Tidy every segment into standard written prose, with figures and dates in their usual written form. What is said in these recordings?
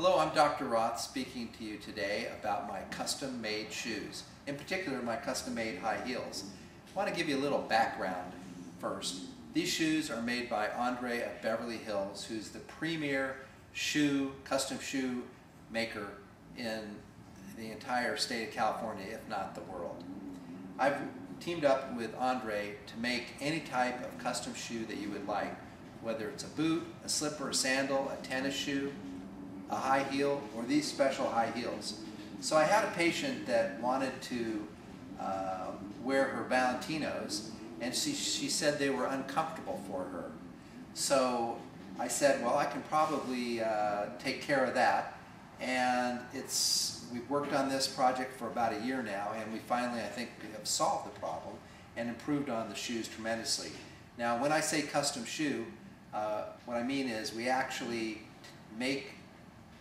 Hello, I'm Dr. Roth speaking to you today about my custom-made shoes, in particular my custom-made high heels. I want to give you a little background first. These shoes are made by Andre of Beverly Hills, who's the premier custom shoe maker in the entire state of California, if not the world. I've teamed up with Andre to make any type of custom shoe that you would like, whether it's a boot, a slipper, a sandal, a tennis shoe, a high heel, or these special high heels. So I had a patient that wanted to wear her Valentinos, and she said they were uncomfortable for her. So I said, well, I can probably take care of that. And we've worked on this project for about a year now, and we finally, I think, have solved the problem and improved on the shoes tremendously. Now, when I say custom shoe, what I mean is we actually make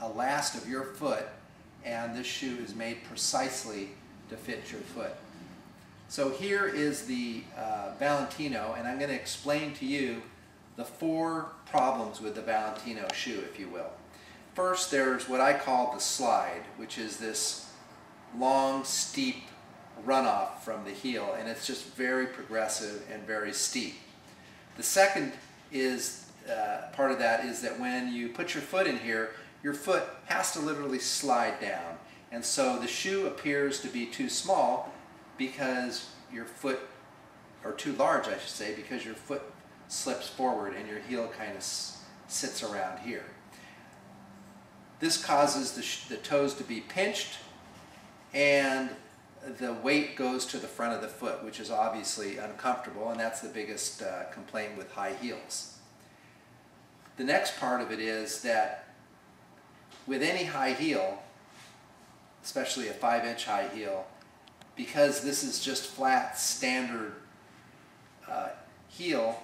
a last of your foot, and this shoe is made precisely to fit your foot. So here is the Valentino, and I'm going to explain to you the 4 problems with the Valentino shoe, if you will. First, there's what I call the slide, which is this long, steep runoff from the heel, and it's just very progressive and very steep. The second is part of that is that when you put your foot in here, your foot has to literally slide down, and so the shoe appears to be too small because your foot, or too large I should say, because your foot slips forward and your heel kind of sits around here. This causes the toes to be pinched, and the weight goes to the front of the foot, which is obviously uncomfortable, and that's the biggest complaint with high heels. The next part of it is that with any high heel, especially a 5-inch high heel, because this is just flat, standard heel,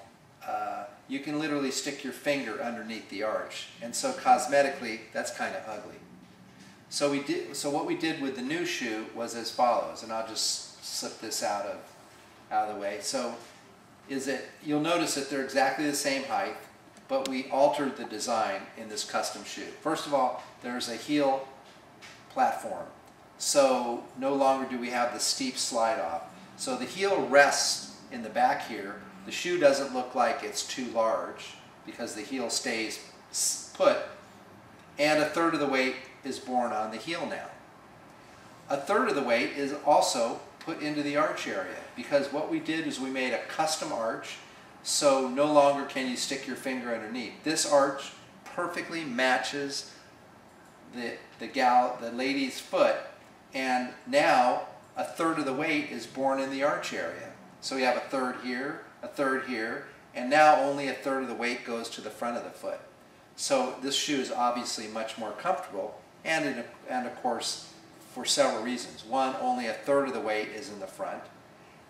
you can literally stick your finger underneath the arch, and so cosmetically, that's kind of ugly. So what we did with the new shoe was as follows, and I'll just slip this out of the way. So, you'll notice that they're exactly the same height, but we altered the design in this custom shoe. First of all, there's a heel platform, so no longer do we have the steep slide off. So the heel rests in the back here. The shoe doesn't look like it's too large because the heel stays put, and 1/3 of the weight is borne on the heel now. 1/3 of the weight is also put into the arch area, because what we did is we made a custom arch, so no longer can you stick your finger underneath. This arch perfectly matches the lady's foot, and now 1/3 of the weight is borne in the arch area. So we have 1/3 here, 1/3 here, and now only 1/3 of the weight goes to the front of the foot. So this shoe is obviously much more comfortable, and of course for several reasons. One, only 1/3 of the weight is in the front,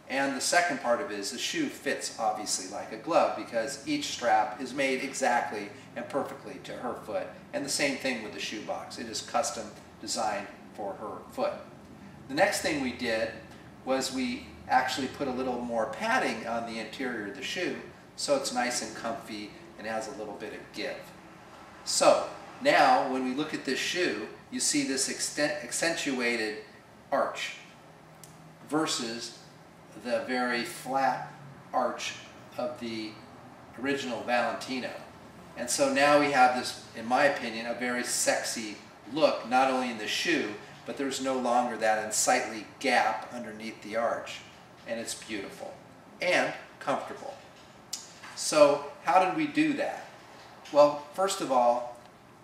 and the second part of it is the shoe fits obviously like a glove, because each strap is made exactly and perfectly to her foot, and the same thing with the shoe box. It is custom designed for her foot. The next thing we did was we actually put a little more padding on the interior of the shoe, so it's nice and comfy and has a little bit of give. So now when we look at this shoe, you see this accentuated arch versus the very flat arch of the original Valentino. And so now we have this, in my opinion, a very sexy look, not only in the shoe, but there's no longer that unsightly gap underneath the arch, and it's beautiful and comfortable. So how did we do that? Well, first of all,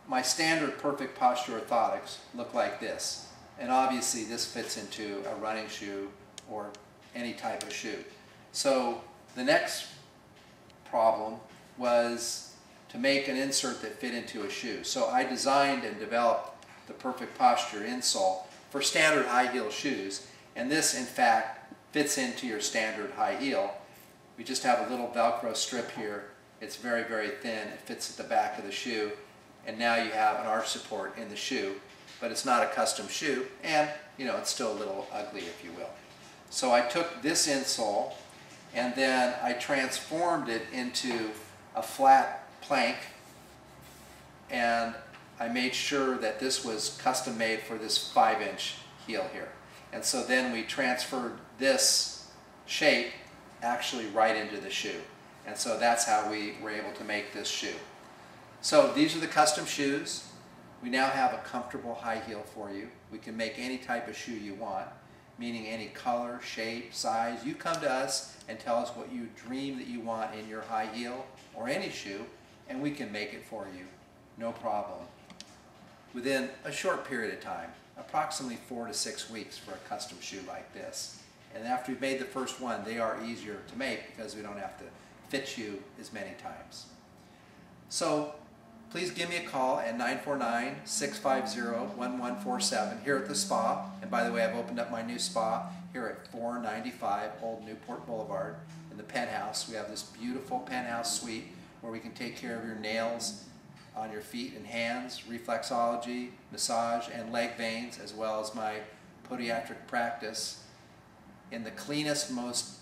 my standard perfect posture orthotics look like this, and obviously this fits into a running shoe or any type of shoe. So the next problem was to make an insert that fit into a shoe. So I designed and developed the perfect posture insole for standard high heel shoes, and this in fact fits into your standard high heel. We just have a little Velcro strip here. It's very, very thin. It fits at the back of the shoe, and now you have an arch support in the shoe, but it's not a custom shoe, and it's still a little ugly, if you will. So I took this insole and then I transformed it into a flat plank, and I made sure that this was custom made for this 5-inch heel here. And so then we transferred this shape actually right into the shoe. And so that's how we were able to make this shoe. So these are the custom shoes. We now have a comfortable high heel for you. We can make any type of shoe you want, meaning any color, shape, size. You come to us and tell us what you dream that you want in your high heel or any shoe, and we can make it for you, no problem. Within a short period of time, approximately 4 to 6 weeks for a custom shoe like this. And after we've made the first one, they are easier to make because we don't have to fit you as many times. So please give me a call at 949-650-1147 here at the spa. And by the way, I've opened up my new spa here at 495 Old Newport Boulevard in the penthouse. We have this beautiful penthouse suite where we can take care of your nails on your feet and hands, reflexology, massage, and leg veins, as well as my podiatric practice in the cleanest, most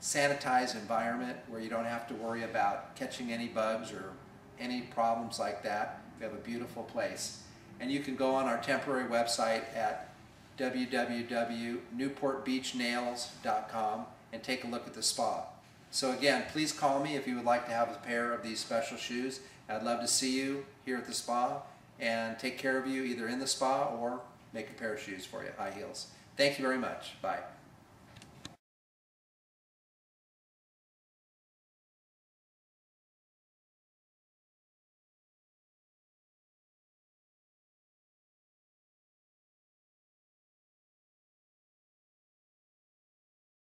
sanitized environment where you don't have to worry about catching any bugs or any problems like that. We have a beautiful place. And you can go on our temporary website at www.newportbeachnails.com and take a look at the spa. So again, please call me if you would like to have a pair of these special shoes. I'd love to see you here at the spa and take care of you either in the spa or make a pair of shoes for you, high heels. Thank you very much. Bye.